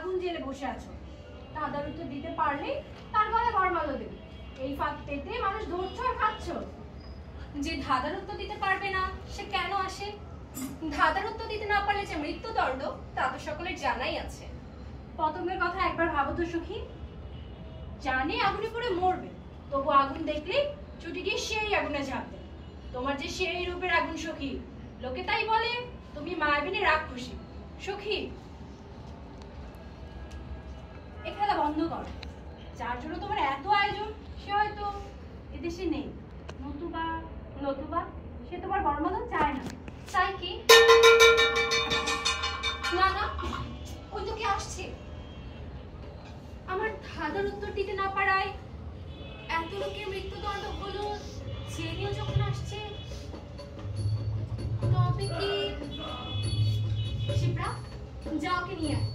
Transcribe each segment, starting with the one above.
আগুন জেলে বসে আছো, ধাঁধার উত্তর দিতে পারলেই তার গলায় বরমাল্য দেবে। এই ফাঁক পেতে মানুষ ধরছো আর খাচ্ছ। যে ধাঁধার উত্তর দিতে পারবে না সে কেন আসে? ধাঁধার উত্তর দিতে না পারলে যে মৃত্যুদণ্ড তা তো সকলের জানাই আছে। পতঙ্গের কথা একবার ভাবো তো সখী, জানে আগুনে পড়ে মরবে, তবু আগুন দেখলেই ছুটি গিয়ে সেই আগুনে ঝাঁপবে। তোমার যে সেই রূপের আগুন সখী, লোকে তাই বলে তুমি মায়াবিনী রাক্ষসী। সখী, এ খেলা বন্ধ করো। যার জন্য তোমার এত আয়োজন সে হয়তো এদেশে নেই, নতুবা সে তোমার বরমাল্য চায় না। তাই কি? না না, ওই তো কে আসছে। আমার ধাঁধার উত্তর দিতে না পারায় এত লোকের মৃত্যুদণ্ড হলো, জেনেও যখন আসছে, তবে কি? শিপ্রা, যাও ওকে নিয়ে আয়।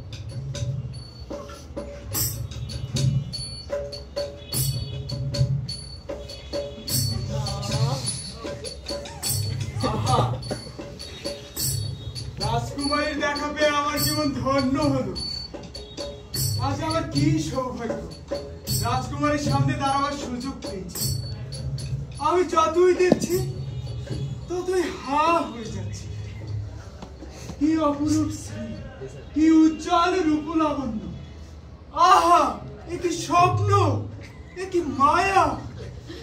রাজকুমারীর দেখা পেয়ে আমার জীবন ধন্য হলো। আজ আমার কি সৌভাগ্য, রাজকুমারীর সামনে দাঁড়াবার সুযোগ পেয়েছি। আমি যতই দেখছি ততই হা হয়ে যাচ্ছি। কি অপরূপ শ্রী, কি উজ্জ্বল রূপ লাবণ্য! আহা, এ কি স্বপ্ন, এ কি মায়া,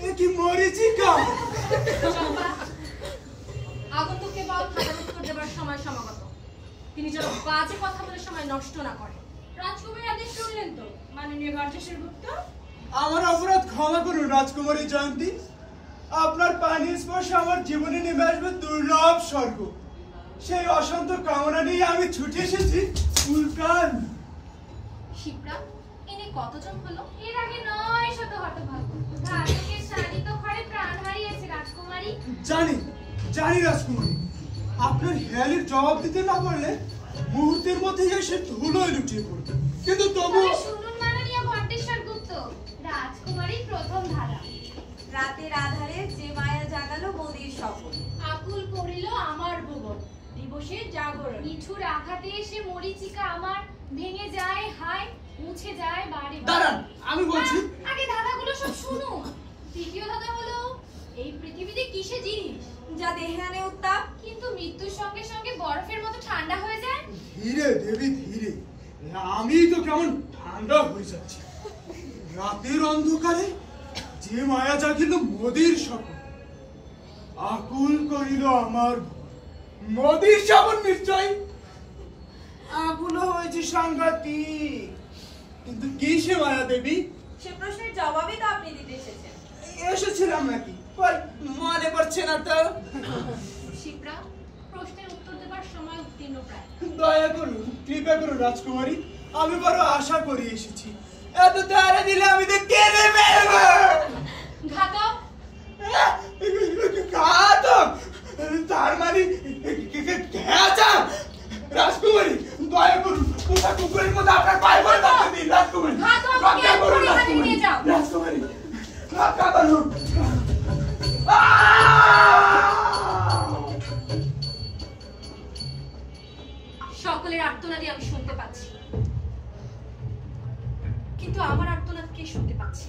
এ কি মরীচিকা! আগন্তুককে বল ধাঁধার উত্তর দেবার সময় সমাগত। তিনি যেন বাজে কথা বলে সময় নষ্ট না করে। রাজকুমারীর আদেশ শুনলেন তো মাননীয় গর্জেশের গুপ্ত? আমার অপরাধ ক্ষমা করুন রাজকুমারী জয়ন্তী। আপনার পানি স্পর্শে আমার জীবনে নেমে আসবে দুর্লভ স্বর্গ। সেই অশান্ত কামনা নিয়ে আমি ছুটে এসেছি উল্কান। শিপ্রা, এনে কতজন হলো? এর আগে 900 হতভাগ্য ঘাতকের শাড়ি তো ঘরে প্রাণ হারিয়েছে রাজকুমারী। জানি জানি রাজকুমারী, আপনার হেয়ালের জবাব দিতে না পারলে মুহূর্তের মধ্যে এসে ধুলোয় লুটিয়ে পড়বে। কিন্তু তবু শুনুন মাননীয় ভট্টেশ্বর গুপ্ত, রাজকুমারীর প্রথম ধারা। রাতের আধারে যে মায়া জাগালো মোদির স্বপন, আকুল করিল আমার ভুবন, দিবসের জাগরণ। নিঠুর আঘাতে এসে মরীচিকা আমার ভেঙে যায় হায়, মুছে যায় বাড়ি। দাঁড়ান, আমি বলছি। আগে ধাঁধাগুলো সব শুনুন। দ্বিতীয় ধাঁধা হলো, এই পৃথিবীতে কিসে জিনিস যা দেহে আনে উত্তাপ, কিন্তু মৃত্যুর সঙ্গে সঙ্গে বরফের মতো ঠান্ডা হয়ে যায়? ধীরে দেবী ধীরে, আমি তো কেমন ঠান্ডা হয়ে যাচ্ছি। রাতের অন্ধকারে যে মায়া জাগিল মোদির স্বপন, আকুল করিল আমার মোদির স্বপন। নিশ্চয় আকুল হয়েছে সাংঘাতিক, কিন্তু কি সে মায়া দেবী? সে প্রশ্নের জবাবই তো আপনি দিতে এসেছেন। এসেছিলাম নাকি মনে পড়ছে না তো। শিপ্রা, প্রশ্নের উত্তর দেবার সময় উত্তীর্ণ প্রায়। দয়া করুন, কৃপা করুন রাজকুমারী, আমি বড় আশা করে এসেছি। এত তাড়া দিলে আমি তো কেঁদে ফেলব। ঘাতক, ঘাতক? তার মানে রাজকুমারী, দয়া করুন, কোথা কুকুরের মধ্যে আপনার পায়ে পড়ে থাকতে দিন রাজকুমারী। রক্ষা করুন রাজকুমারী, রাজকুমারী রক্ষা করুন। সকলের আর্তনাদি আমি শুনতে পাচ্ছি, কিন্তু আমার আর্তনাদ কে শুনতে পাচ্ছে?